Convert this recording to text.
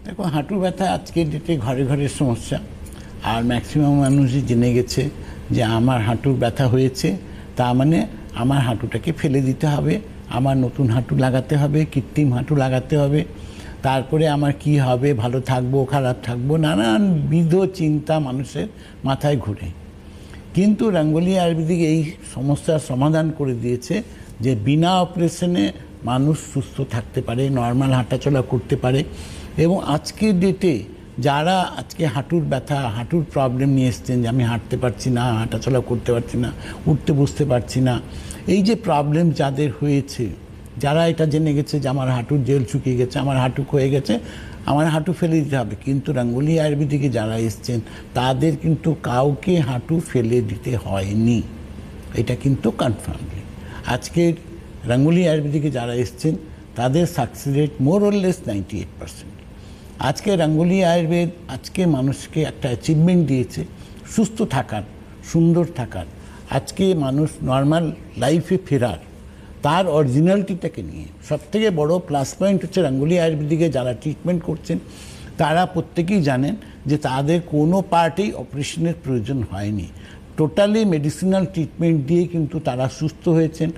দেখো, হাঁটু ব্যথা আজকের ডেটে ঘরে ঘরে সমস্যা। আর ম্যাক্সিমাম মানুষই জেনে গেছে যে আমার হাঁটুর ব্যথা হয়েছে, তা মানে আমার হাঁটুটাকে ফেলে দিতে হবে, আমার নতুন হাঁটু লাগাতে হবে, কৃত্রিম হাঁটু লাগাতে হবে, তারপরে আমার কি হবে, ভালো থাকবো খারাপ থাকবো, নানানবিধ চিন্তা মানুষের মাথায় ঘুরে। কিন্তু রঙ্গোলি আয়ুর্বেদিক এই সমস্যার সমাধান করে দিয়েছে যে বিনা অপারেশনে মানুষ সুস্থ থাকতে পারে, নর্মাল হাঁটাচলা করতে পারে। এবং আজকের ডেটে যারা আজকে হাঁটুর ব্যথা, হাঁটুর প্রবলেম নিয়ে এসছেন যে আমি হাঁটতে পারছি না, হাঁটাচলা করতে পারছি না, উঠতে বসতে পারছি না, এই যে প্রবলেম যাদের হয়েছে, যারা এটা জেনে গেছে যে আমার হাঁটুর জেল শুকিয়ে গেছে, আমার হাঁটু ক্ষয়ে গেছে, আমার হাঁটু ফেলে দিতে হবে, কিন্তু রঙ্গোলি আয়ুর্বেদিকে যারা এসছেন তাদের কিন্তু কাউকে হাঁটু ফেলে দিতে হয়নি। এটা কিন্তু কনফার্মলি আজকের রঙ্গোলি আয়ুর্বেদিকে যারা এসছেন তাদের success rate more or less 98%। আজকে রঙ্গোলি আয়ুর্বেদ আজকে মানুষকে একটা অ্যাচিভমেন্ট দিয়েছে সুস্থ থাকার, সুন্দর থাকার। আজকে মানুষ নর্মাল লাইফে ফেরার, তার অরিজিনালিটিটাকে নিয়ে সবথেকে বড় প্লাস পয়েন্ট হচ্ছে রঙ্গোলি আয়ুর্বেদিকে যারা ট্রিটমেন্ট করছেন তারা প্রত্যেকেই জানেন যে তাদের কোনো পার্টেই অপারেশনের প্রয়োজন হয়নি। টোটালি মেডিসিনাল ট্রিটমেন্ট দিয়ে কিন্তু তারা সুস্থ হয়েছেন,